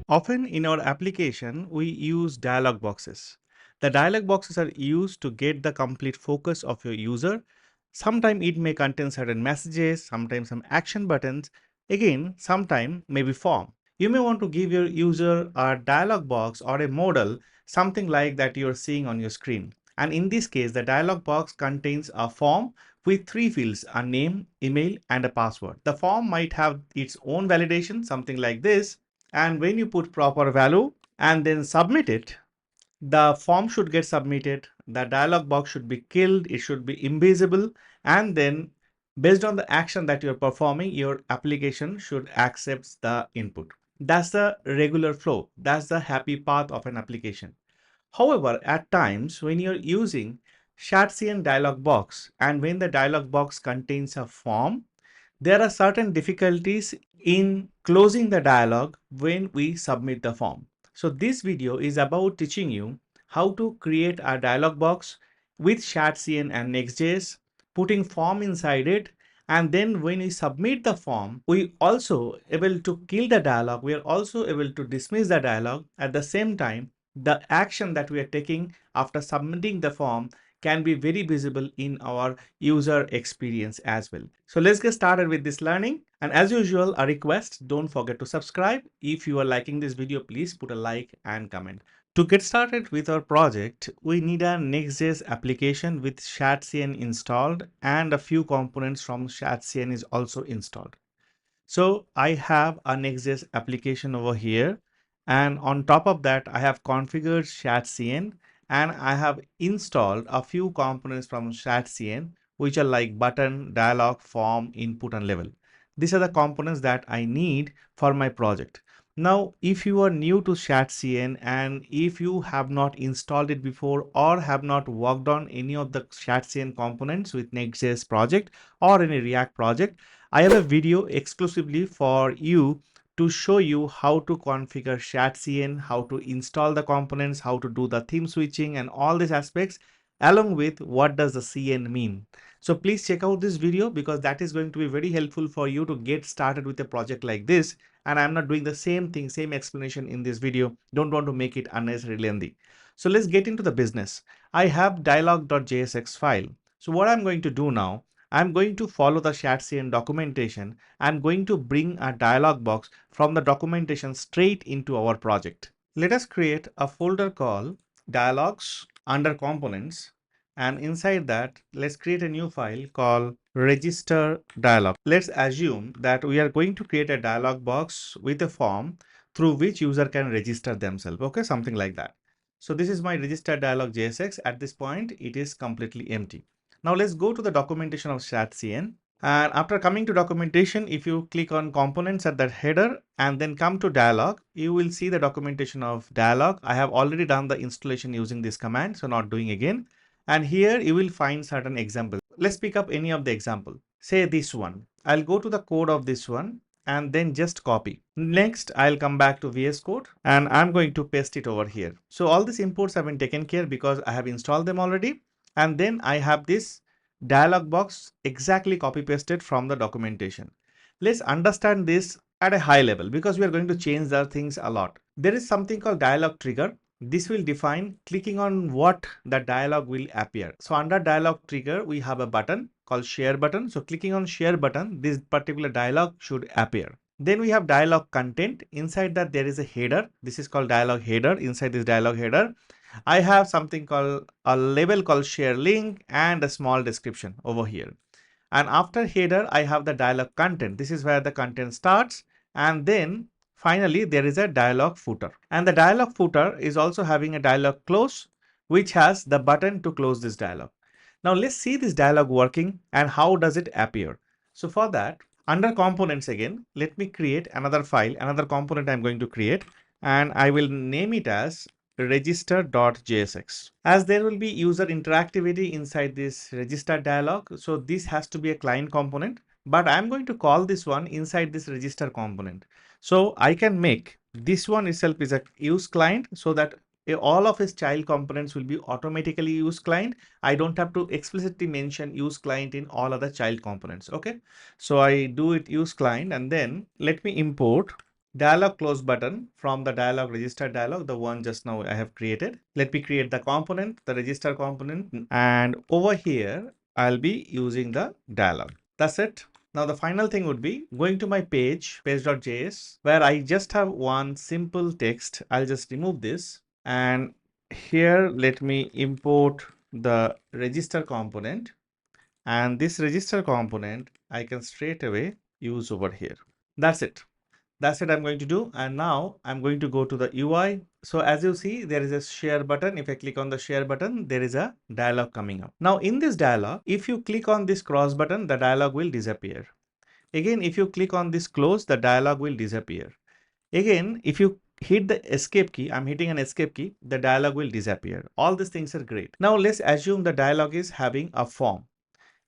Often in our application, we use dialog boxes. The dialog boxes are used to get the complete focus of your user. Sometimes it may contain certain messages, sometimes some action buttons, again, sometimes maybe form. You may want to give your user a dialog box or a modal, something like that you're seeing on your screen. And in this case, the dialog box contains a form with three fields, a name, email, and a password. The form might have its own validation, something like this. And when you put proper value and then submit it, the form should get submitted, the dialog box should be killed, it should be invisible, and then based on the action that you're performing, your application should accept the input. That's the regular flow. That's the happy path of an application. However, at times when you're using Shadcn dialog box and when the dialog box contains a form, there are certain difficulties in closing the dialog when we submit the form. So this video is about teaching you how to create a dialog box with Shadcn and Next.js, putting form inside it, and then when we submit the form, we also able to kill the dialog. We are also able to dismiss the dialog. At the same time, the action that we are taking after submitting the form can be very visible in our user experience as well. So let's get started with this learning. And as usual, a request, don't forget to subscribe. If you are liking this video, please put a like and comment. To get started with our project, we need a Next.js application with Shadcn installed and a few components from Shadcn is also installed. So I have a Next.js application over here, and on top of that, I have configured Shadcn and I have installed a few components from Shadcn, which are like button, dialog, form, input, and level. These are the components that I need for my project. Now, if you are new to Shadcn and if you have not installed it before or have not worked on any of the Shadcn components with Next.js project or any React project, I have a video exclusively for you to show you how to configure Shadcn, how to install the components, how to do the theme switching and all these aspects, along with what does the CN mean. So please check out this video because that is going to be very helpful for you to get started with a project like this. And I'm not doing the same thing, same explanation in this video. Don't want to make it unnecessarily lengthy. So let's get into the business. I have dialog.jsx file. So what I'm going to do now, I'm going to follow the Shadcn documentation. I'm going to bring a dialog box from the documentation straight into our project. Let us create a folder called dialogs under components. And inside that, let's create a new file called register dialog. Let's assume that we are going to create a dialog box with a form through which user can register themselves. Okay, something like that. So this is my register dialog JSX. At this point, it is completely empty. Now let's go to the documentation of Shadcn. And after coming to documentation, if you click on components at that header and then come to dialog, you will see the documentation of dialog. I have already done the installation using this command, so not doing again. And here you will find certain examples. Let's pick up any of the example. Say this one. I'll go to the code of this one and then just copy. Next, I'll come back to VS Code and I'm going to paste it over here. So all these imports have been taken care because I have installed them already. And then I have this dialog box exactly copy pasted from the documentation. Let's understand this at a high level because we are going to change the things a lot. There is something called dialog trigger. This will define clicking on what the dialog will appear. So under dialog trigger, we have a button called share button. So clicking on share button, this particular dialog should appear. Then we have dialog content. Inside that there is a header. This is called dialog header. Inside this dialog header, I have something called a label called share link and a small description over here. And after header, I have the dialog content. This is where the content starts. And then finally, there is a dialog footer. And the dialog footer is also having a dialog close, which has the button to close this dialog. Now let's see this dialog working and how does it appear. So for that, under components again, let me create another file, another component I'm going to create, and I will name it as register.jsx. As there will be user interactivity inside this register dialog, so this has to be a client component, but I'm going to call this one inside this register component. So I can make this one itself is a use client so that all of his child components will be automatically use client. I don't have to explicitly mention use client in all other child components. Okay, so I do it use client and then let me import dialog close button from the dialog register dialog, the one just now I have created. Let me create the component, the register component, and over here I'll be using the dialog. That's it. Now the final thing would be going to my page.js, where I just have one simple text. I'll just remove this, and here let me import the register component, and this register component I can straight away use over here. That's it. That's it I'm going to do. And now I'm going to go to the UI. So as you see, there is a share button. If I click on the share button, there is a dialog coming up. Now in this dialog, if you click on this cross button, the dialog will disappear. Again, if you click on this close, the dialog will disappear. Again, if you hit the escape key, I'm hitting an escape key, the dialog will disappear. All these things are great. Now let's assume the dialog is having a form,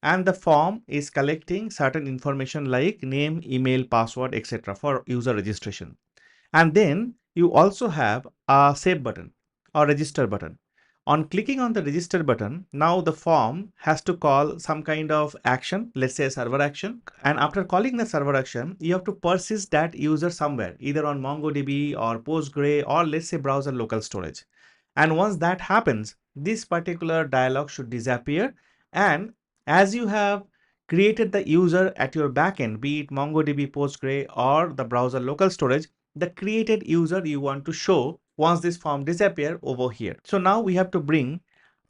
and the form is collecting certain information like name, email, password, etc. for user registration. And then you also have a save button or register button. On clicking on the register button, now the form has to call some kind of action, let's say a server action. And after calling the server action, you have to persist that user somewhere, either on MongoDB or Postgre, or let's say browser local storage. And once that happens, this particular dialog should disappear. And as you have created the user at your backend, be it MongoDB, Postgre, or the browser local storage, the created user you want to show once this form disappear over here. So now we have to bring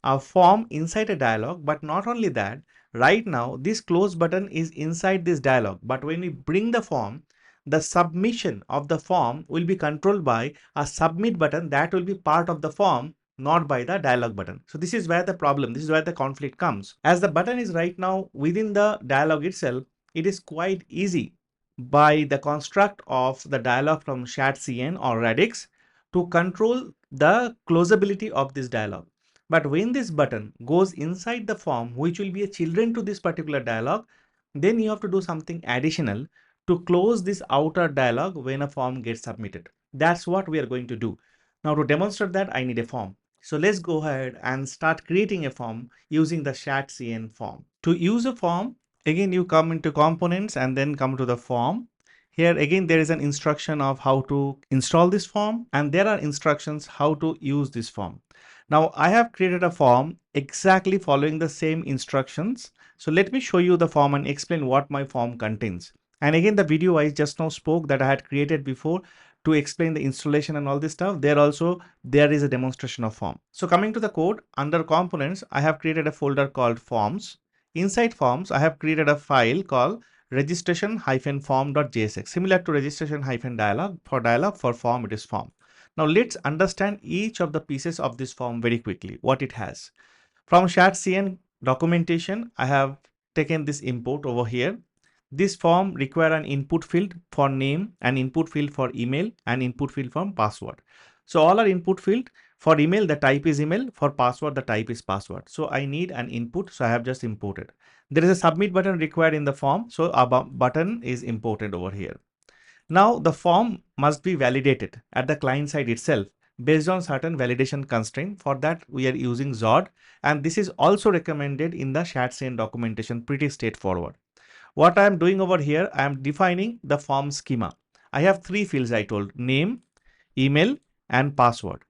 a form inside a dialog, but not only that, right now this close button is inside this dialog, but when we bring the form, the submission of the form will be controlled by a submit button that will be part of the form, not by the dialog button. So this is where the problem, this is where the conflict comes. As the button is right now within the dialog itself, it is quite easy by the construct of the dialog from Shadcn or Radix to control the closability of this dialog. But when this button goes inside the form, which will be a children to this particular dialog, then you have to do something additional to close this outer dialog when a form gets submitted. That's what we are going to do. Now to demonstrate that, I need a form. So let's go ahead and start creating a form using the Shadcn form. To use a form, again, you come into components and then come to the form. Here again, there is an instruction of how to install this form, and there are instructions how to use this form. Now I have created a form exactly following the same instructions. So let me show you the form and explain what my form contains. And again, the video I just now spoke that I had created before to explain the installation and all this stuff, there is a demonstration of form. So coming to the code, under components, I have created a folder called forms. Inside forms, I have created a file called registration-form.jsx, similar to registration-dialog. For form, it is form. Now let's understand each of the pieces of this form very quickly, what it has. From Shadcn documentation, I have taken this import over here. This form require an input field for name, an input field for email, and input field for password. So all are input field. For email, the type is email. For password, the type is password. So I need an input. So I have just imported. There is a submit button required in the form. So a button is imported over here. Now the form must be validated at the client side itself based on certain validation constraint. For that, we are using Zod, and this is also recommended in the Shadcn documentation, pretty straightforward. What I am doing over here, I am defining the form schema. I have three fields I told: name, email, and password.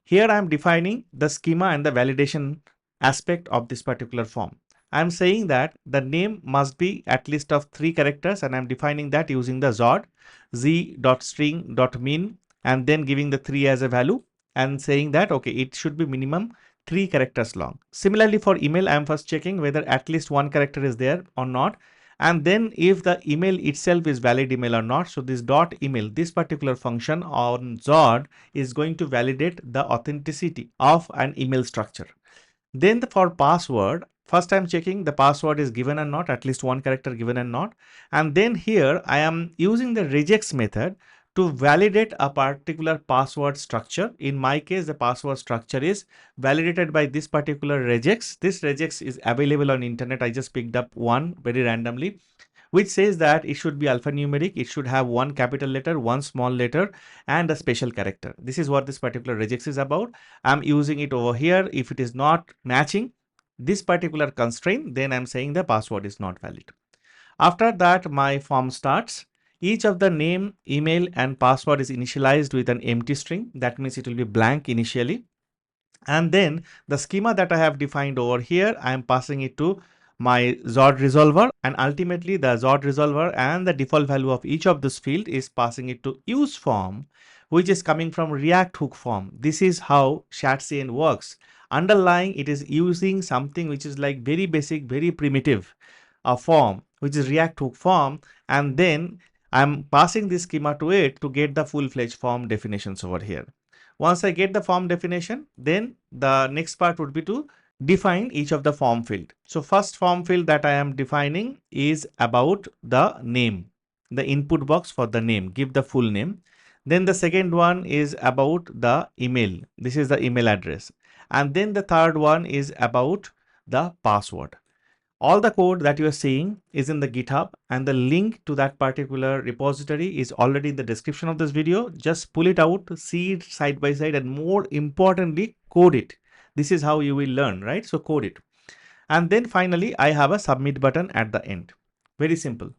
Here I am defining the schema and the validation aspect of this particular form. I am saying that the name must be at least of 3 characters, and I am defining that using the Zod, z.string.min, and then giving the 3 as a value and saying that, okay, it should be minimum 3 characters long. Similarly, for email, I am first checking whether at least 1 character is there or not. And then if the email itself is valid email or not. So this dot email, this particular function on Zod is going to validate the authenticity of an email structure. Then for password, first I'm checking the password is given or not, at least 1 character given or not. And then here I am using the regex method to validate a particular password structure. In my case, the password structure is validated by this particular regex. This regex is available on internet. I just picked up one very randomly, which says that it should be alphanumeric. It should have 1 capital letter, 1 small letter, and a special character. This is what this particular regex is about. I'm using it over here. If it is not matching this particular constraint, then I'm saying the password is not valid. After that, my form starts. Each of the name, email, and password is initialized with an empty string. That means it will be blank initially. And then the schema that I have defined over here, I am passing it to my Zod resolver, and ultimately the Zod resolver and the default value of each of this field is passing it to use form, which is coming from React hook form. This is how Shadcn works. Underlying, it is using something which is like very basic, very primitive form, which is React hook form, and then I'm passing this schema to it to get the full-fledged form definitions over here. Once I get the form definition, then the next part would be to define each of the form field. So first form field that I am defining is about the name, the input box for the name, give the full name. Then the second one is about the email. This is the email address. And then the third one is about the password. All the code that you are seeing is in the GitHub, and the link to that particular repository is already in the description of this video. Just pull it out, see it side by side, and more importantly, code it. This is how you will learn, right? So code it. And then finally, I have a submit button at the end. Very simple.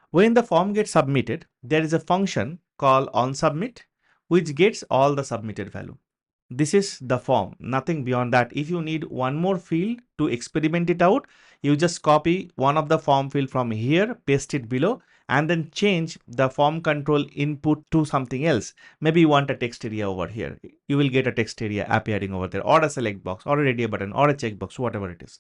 When the form gets submitted, there is a function called onSubmit, which gets all the submitted value. This is the form, nothing beyond that. If you need one more field to experiment it out, you just copy one of the form field from here, paste it below, and then change the form control input to something else. Maybe you want a text area over here. You will get a text area appearing over there, or a select box, or a radio button, or a checkbox, whatever it is.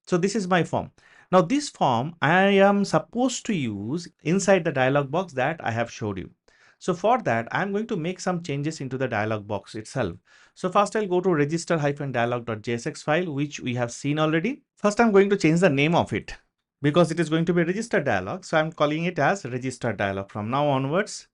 So this is my form. Now this form I am supposed to use inside the dialog box that I have showed you. So for that, I'm going to make some changes into the dialog box itself. So first I'll go to register-dialog.jsx file, which we have seen already. First, I'm going to change the name of it because it is going to be a register dialog. So I'm calling it as register dialog from now onwards.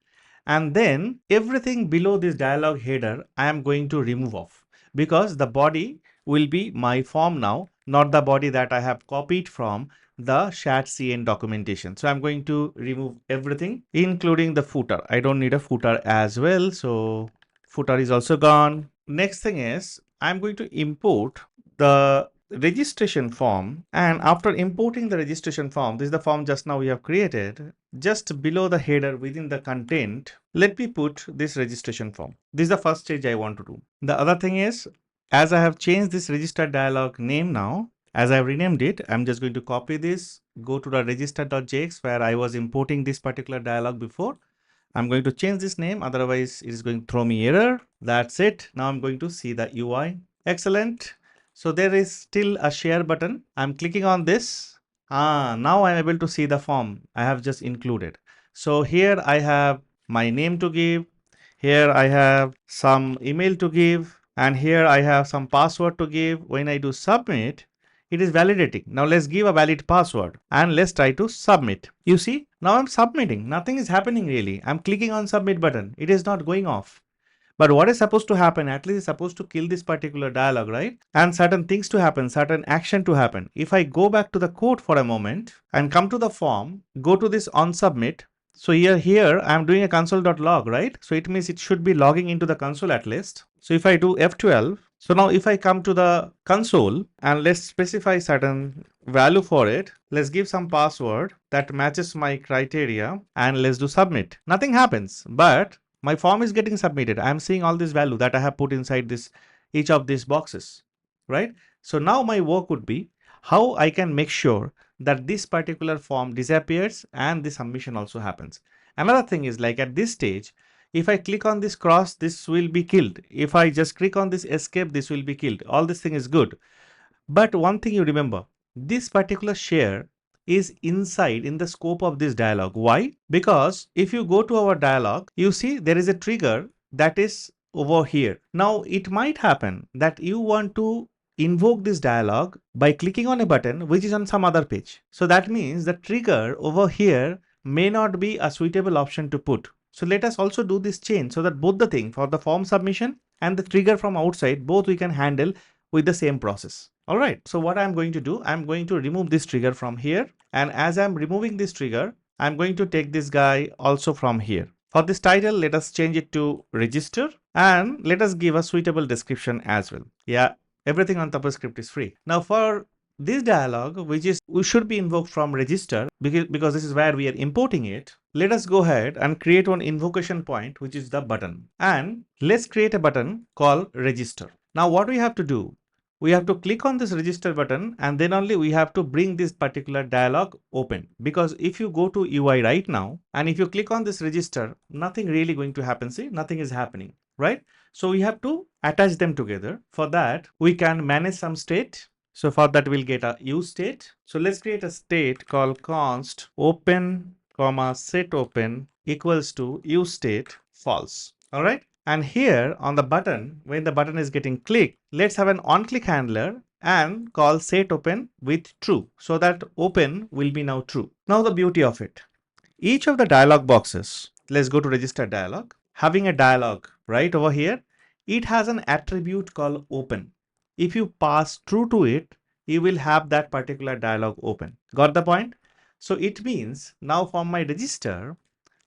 And then everything below this dialog header, I am going to remove off because the body will be my form now, not the body that I have copied from the Shadcn documentation. So I'm going to remove everything, including the footer. I don't need a footer as well. So footer is also gone. Next thing is I'm going to import the registration form, and after importing the registration form, this is the form just now we have created. Just below the header within the content, let me put this registration form. This is the first stage I want to do. The other thing is, as I have changed this register dialog name now, as I have renamed it, I'm just going to copy this, go to the register.js where I was importing this particular dialog before. I'm going to change this name, otherwise it is going to throw me error. That's it. Now I'm going to see the UI. Excellent. So there is still a share button. I'm clicking on this. Now I'm able to see the form I have just included. So here I have my name to give. Here I have some email to give. And here I have some password to give. When I do submit, it is validating. Now let's give a valid password and let's try to submit. You see, now I'm submitting. Nothing is happening really. I'm clicking on submit button. It is not going off. But what is supposed to happen? At least it's supposed to kill this particular dialog, right? And certain things to happen, certain action to happen. If I go back to the code for a moment and come to the form, go to this on submit. So here I'm doing a console.log, right? So it means it should be logging into the console at least. So if I do F12, so now if I come to the console and let's specify certain value for it, let's give some password that matches my criteria and let's do submit. Nothing happens, but my form is getting submitted. I'm seeing all this value that I have put inside this, each of these boxes, right? So now my work would be how I can make sure that this particular form disappears and the submission also happens. Another thing is, like at this stage, if I click on this cross, this will be killed. If I just click on this escape, this will be killed. All this thing is good. But one thing you remember, this particular share is inside in the scope of this dialog. Why? Because if you go to our dialog, you see there is a trigger that is over here. Now it might happen that you want to invoke this dialog by clicking on a button which is on some other page. So that means the trigger over here may not be a suitable option to put. So let us also do this change so that both the thing for the form submission and the trigger from outside, both we can handle with the same process. All right. So what I'm going to do, I'm going to remove this trigger from here. And as I'm removing this trigger, I'm going to take this guy also from here. For this title, let us change it to register and let us give a suitable description as well. Yeah, everything on tapaScript is free. Now for this dialog, which should be invoked from register because this is where we are importing it. let us go ahead and create one invocation point, which is the button. And let's create a button called register. Now what we have to do, we have to click on this register button and then only we have to bring this particular dialog open. Because if you go to UI right now and if you click on this register, nothing really going to happen. See, nothing is happening, right? So we have to attach them together. For that, we can manage some state. So for that, we'll get a use state. So let's create a state called const open comma set open equals to use state false. All right. And here on the button, when the button is getting clicked, let's have an on click handler and call set open with true, so that open will be now true. Now the beauty of it, each of the dialog boxes, let's go to register dialog, having a dialog right over here, it has an attribute called open. If you pass true to it, you will have that particular dialog open. Got the point? So it means now from my register,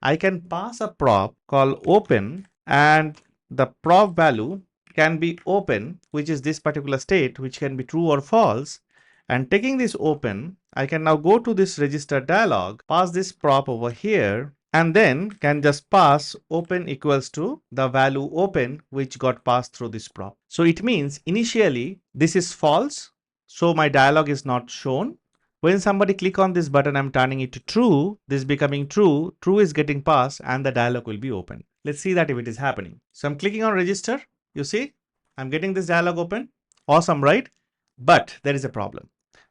I can pass a prop called open, and the prop value can be open, which is this particular state, which can be true or false. And taking this open, I can now go to this register dialog, pass this prop over here, and then can just pass open equals to the value open, which got passed through this prop. So it means initially this is false, so my dialog is not shown. When somebody click on this button, I'm turning it to true, this becoming true, true is getting passed and the dialog will be open. Let's see that if it is happening. So I'm clicking on register, you see, I'm getting this dialog open. Awesome, right? But there is a problem.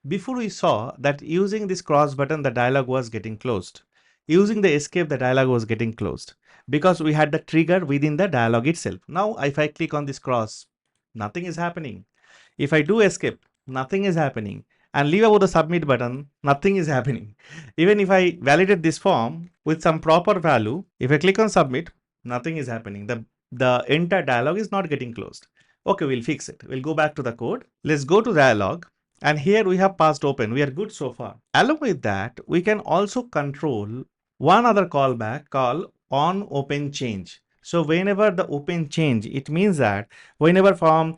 Before we saw that using this cross button, the dialog was getting closed. Using the escape, the dialog was getting closed because we had the trigger within the dialog itself. Now, if I click on this cross, nothing is happening. If I do escape, nothing is happening. And leave about the submit button, nothing is happening. Even if I validate this form with some proper value, if I click on submit, nothing is happening. The entire dialog is not getting closed. Okay, we'll fix it. We'll go back to the code. Let's go to dialog. And here we have passed open. We are good so far. Along with that, we can also control one other callback called on open change. So whenever the open change, it means that whenever from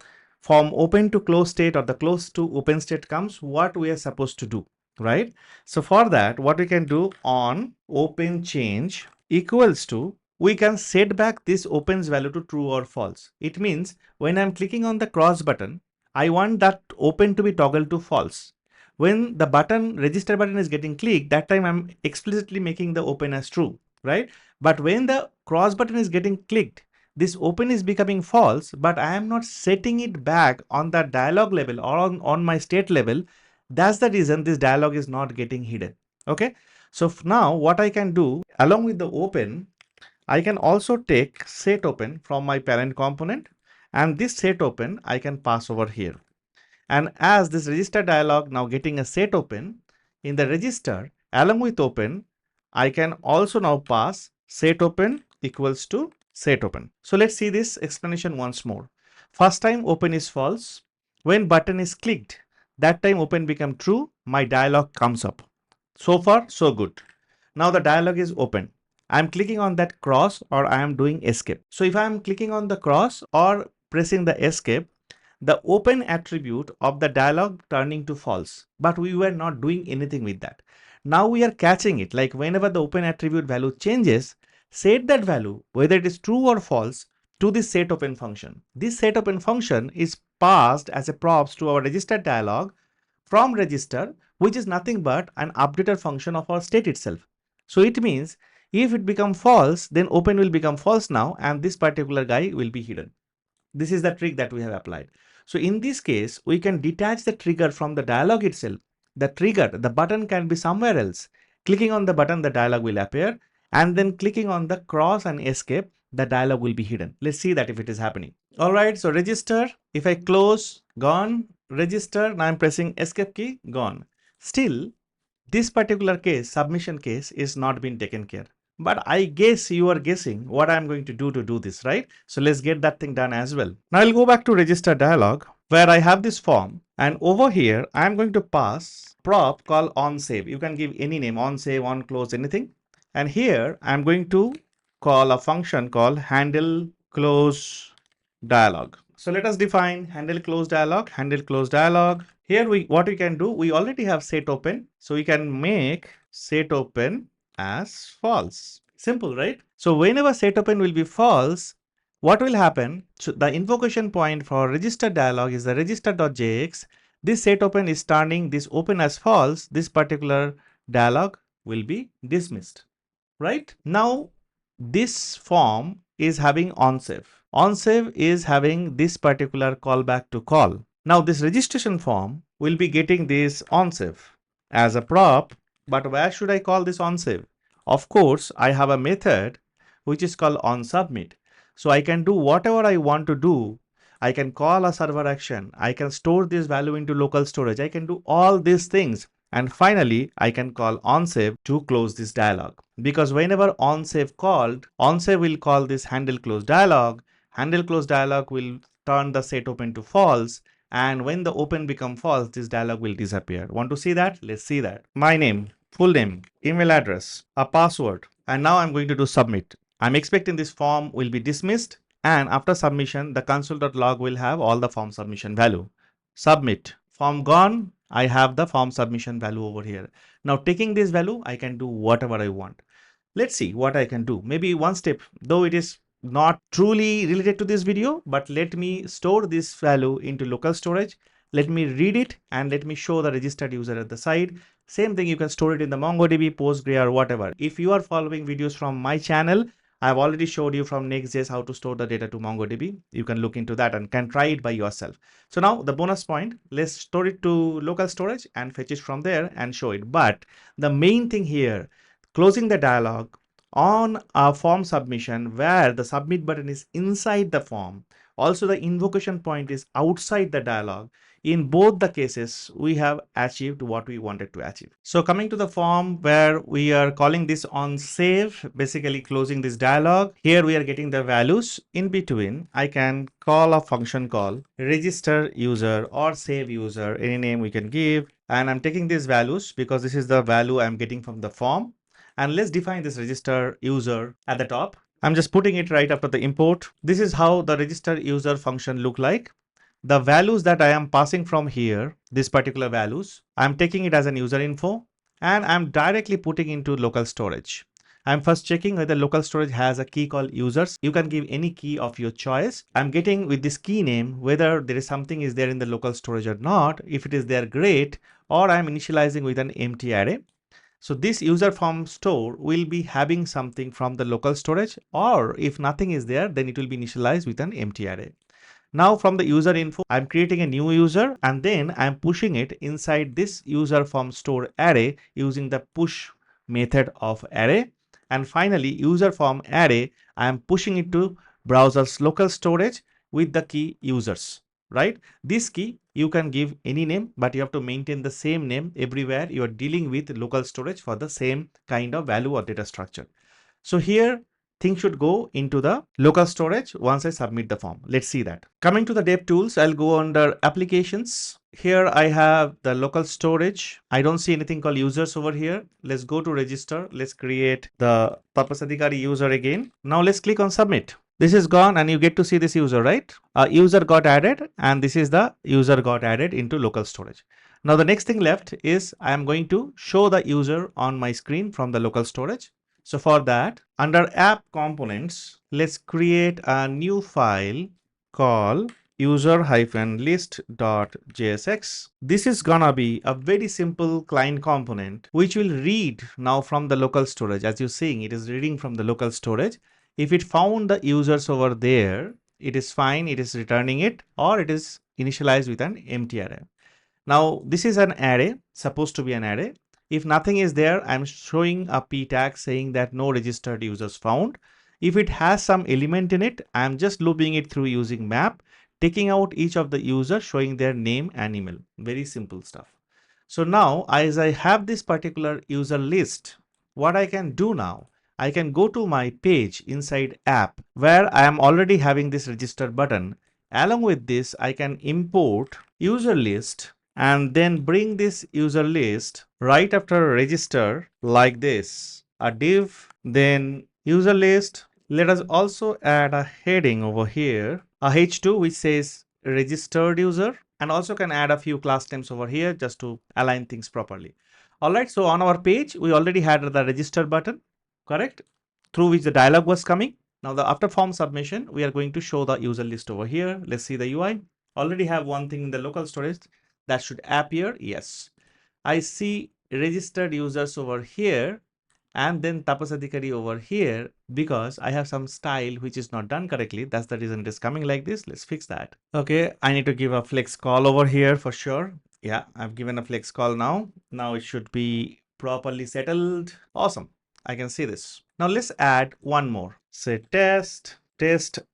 open to close state or the close to open state comes, what we are supposed to do, right? So for that, what we can do on open change equals to, we can set back this opens value to true or false. It means when I'm clicking on the cross button, I want that open to be toggled to false. When the button, register button is getting clicked, that time I'm explicitly making the open as true, right? But when the cross button is getting clicked, this open is becoming false, but I am not setting it back on the dialog level or on my state level. That's the reason this dialog is not getting hidden. Okay. So now what I can do along with the open, I can also take set open from my parent component, and this set open I can pass over here. And as this register dialog now getting a set open in the register along with open, I can also now pass set open equals to set open. So let's see this explanation once more. First time open is false. When button is clicked, that time open become true. My dialog comes up. So far, so good. Now the dialog is open. I'm clicking on that cross or I am doing escape. So if I am clicking on the cross or pressing the escape, the open attribute of the dialog turning to false, but we were not doing anything with that. Now we are catching it, like whenever the open attribute value changes, set that value, whether it is true or false, to this set open function. This set open function is passed as a props to our register dialog from register, which is nothing but an updater function of our state itself. So it means if it becomes false, then open will become false now, and this particular guy will be hidden. This is the trick that we have applied. So in this case, we can detach the trigger from the dialog itself. The trigger, the button can be somewhere else. Clicking on the button, the dialog will appear, and then clicking on the cross and escape, the dialog will be hidden. Let's see that if it is happening. All right, so register, if I close, gone, register, now I'm pressing escape key, gone. Still, this particular case, submission case, is not being taken care. But I guess you are guessing what I'm going to do this, right? So let's get that thing done as well. Now I'll go back to register dialog where I have this form, and over here I'm going to pass prop called on save. You can give any name, on save, on close, anything. And here I'm going to call a function called handle close dialog. So let us define handle close dialog, handle close dialog. Here what we can do, we already have set open. So we can make set open as false. Simple, right? So whenever setOpen will be false, what will happen? So the invocation point for register dialog is the register.jx. This setOpen is turning this open as false. This particular dialog will be dismissed, right? Now, this form is having onSave. OnSave is having this particular callback to call. Now, this registration form will be getting this onSave as a prop, but where should I call this onSave? Of course, I have a method which is called onSubmit. So I can do whatever I want to do. I can call a server action. I can store this value into local storage. I can do all these things. And finally, I can call onSave to close this dialog. Because whenever onSave called, onSave will call this handle close dialog. Handle close dialog will turn the set open to false. And when the open become false, this dialog will disappear. Want to see that? Let's see that. My name, full name, email address, a password. And now I'm going to do submit. I'm expecting this form will be dismissed. And after submission, the console.log will have all the form submission value. Submit. Form gone. I have the form submission value over here. Now taking this value, I can do whatever I want. Let's see what I can do. Maybe one step, though it is not truly related to this video, but let me store this value into local storage. Let me read it and let me show the registered user at the side. Same thing, you can store it in the MongoDB, Postgre or whatever. If you are following videos from my channel, I've already showed you from Next.js how to store the data to MongoDB. You can look into that and can try it by yourself. So now the bonus point, let's store it to local storage and fetch it from there and show it. But the main thing here, closing the dialog on a form submission where the submit button is inside the form. Also the invocation point is outside the dialog. In both the cases, we have achieved what we wanted to achieve. So coming to the form where we are calling this on save, basically closing this dialog. Here we are getting the values. In between, I can call a function call register user or save user, any name we can give. And I'm taking these values because this is the value I'm getting from the form. And let's define this register user at the top. I'm just putting it right after the import. This is how the register user function look like. The values that I am passing from here, this particular values, I'm taking it as an user info and I'm directly putting into local storage. I'm first checking whether local storage has a key called users. You can give any key of your choice. I'm getting with this key name whether there is something is there in the local storage or not. If it is there, great. Or I'm initializing with an empty array. So this user form store will be having something from the local storage, or if nothing is there, then it will be initialized with an empty array. Now from the user info, I'm creating a new user and then I'm pushing it inside this user form store array using the push method of array. And finally, user form array, I'm pushing it to browser's local storage with the key users, right? This key you can give any name, but you have to maintain the same name everywhere you are dealing with local storage for the same kind of value or data structure. So here things should go into the local storage once I submit the form. Let's see that. Coming to the dev tools, I'll go under applications. Here I have the local storage. I don't see anything called users over here. Let's go to register. Let's create the Tapas Adhikary user again. Now let's click on submit. This is gone and you get to see this user, right? A user got added and this is the user got added into local storage. Now the next thing left is I am going to show the user on my screen from the local storage. So for that, under app components, let's create a new file called user-list.jsx. This is gonna be a very simple client component which will read now from the local storage. As you're seeing, it is reading from the local storage. If it found the users over there, it is fine, it is returning it, or it is initialized with an empty array. Now this is an array, supposed to be an array. If nothing is there, I'm showing a p tag saying that no registered users found. If it has some element in it, I'm just looping it through using map, taking out each of the users, showing their name and email. Very simple stuff. So now as I have this particular user list, what I can do now, I can go to my page inside app where I am already having this register button. Along with this, I can import user list and then bring this user list right after register like this, a div, then user list. Let us also add a heading over here, a h2 which says registered user, and also can add a few class names over here just to align things properly. All right, so on our page, we already had the register button, correct? Through which the dialog was coming. Now the after form submission, we are going to show the user list over here. Let's see the UI. Already have one thing in the local storage that should appear. Yes. I see registered users over here and then Tapas Adhikary over here because I have some style which is not done correctly. That's the reason it is coming like this. Let's fix that. Okay, I need to give a flex call over here for sure. Yeah, I've given a flex call now. Now it should be properly settled. Awesome. I can see this. Now let's add one more. Say test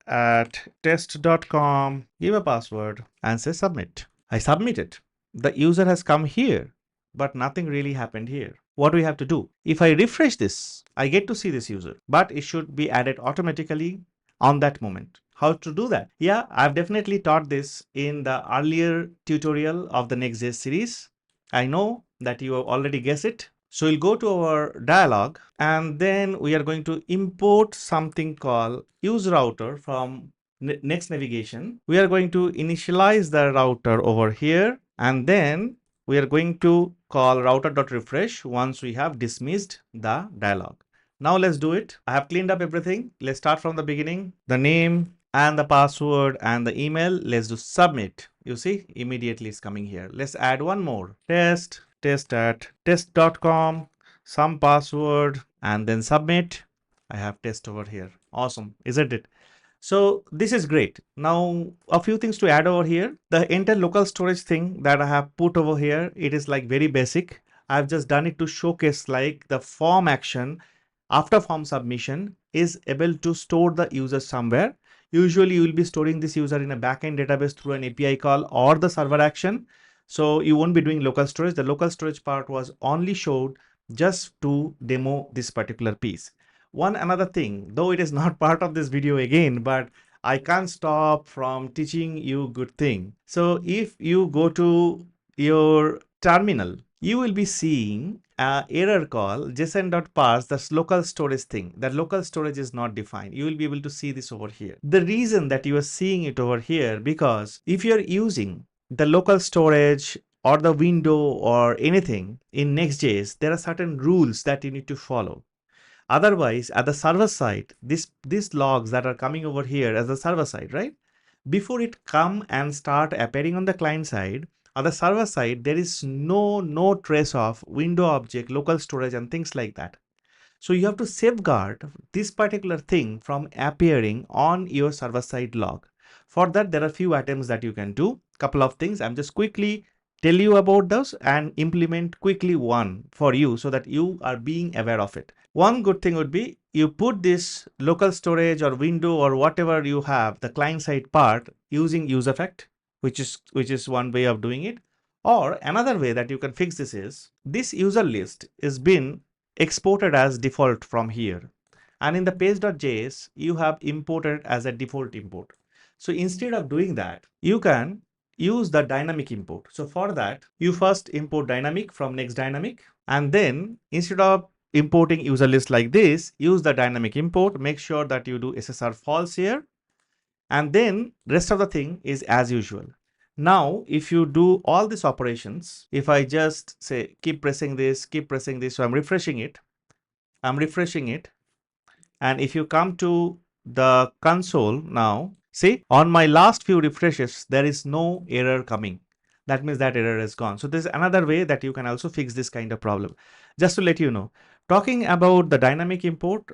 at test.com, give a password and say submit. I submit it. The user has come here, but nothing really happened here. What do we have to do? If I refresh this, I get to see this user, but it should be added automatically on that moment. How to do that? Yeah, I've definitely taught this in the earlier tutorial of the Next.js series. I know that you have already guessed it. So we'll go to our dialog and then we are going to import something called use router from next navigation. We are going to initialize the router over here and then we are going to call router.refresh once we have dismissed the dialog. Now let's do it. I have cleaned up everything. Let's start from the beginning. The name and the password and the email. Let's do submit. You see, immediately it's coming here. Let's add one more. Test at test.com, some password and then submit. I have test over here. Awesome, isn't it? So this is great. Now a few things to add over here. The entire local storage thing that I have put over here, it is like very basic. I've just done it to showcase like the form action after form submission is able to store the user somewhere. Usually you will be storing this user in a backend database through an API call or the server action. So you won't be doing local storage. The local storage part was only showed just to demo this particular piece. One another thing, though it is not part of this video again, but I can't stop from teaching you good thing. So if you go to your terminal, you will be seeing an error call json.parse that's local storage thing. That local storage is not defined. You will be able to see this over here. The reason that you are seeing it over here, because if you're using the local storage or the window or anything in Next.js, there are certain rules that you need to follow. Otherwise, at the server side, these logs that are coming over here as the server side, right? Before it come and start appearing on the client side, on the server side, there is no trace of window object, local storage and things like that. So you have to safeguard this particular thing from appearing on your server side log. For that, there are few items that you can do. Couple of things. I'm just quickly tell you about those and implement quickly one for you so that you are being aware of it. One good thing would be you put this local storage or window or whatever you have, the client side part using use effect, which is one way of doing it. Or another way that you can fix this is this user list is been exported as default from here. And in the page.js, you have imported as a default import. So instead of doing that, you can use the dynamic import. So for that, you first import dynamic from next dynamic. And then instead of importing user list like this, use the dynamic import. Make sure that you do SSR false here. And then rest of the thing is as usual. Now, if you do all these operations, if I just say, keep pressing this, so I'm refreshing it. And if you come to the console now, see, on my last few refreshes, there is no error coming. That means that error is gone. So there's another way that you can also fix this kind of problem. Just to let you know, talking about the dynamic import,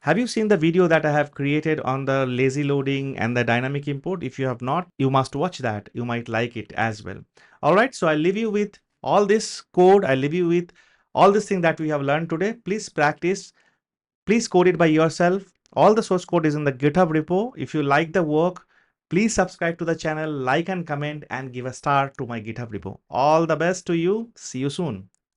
have you seen the video that I have created on the lazy loading and the dynamic import? If you have not, you must watch that. You might like it as well. All right, so I'll leave you with all this code. I'll leave you with all this thing that we have learned today. Please practice. Please code it by yourself. All the source code is in the GitHub repo. If you like the work, please subscribe to the channel, like and comment, and give a star to my GitHub repo. All the best to you. See you soon.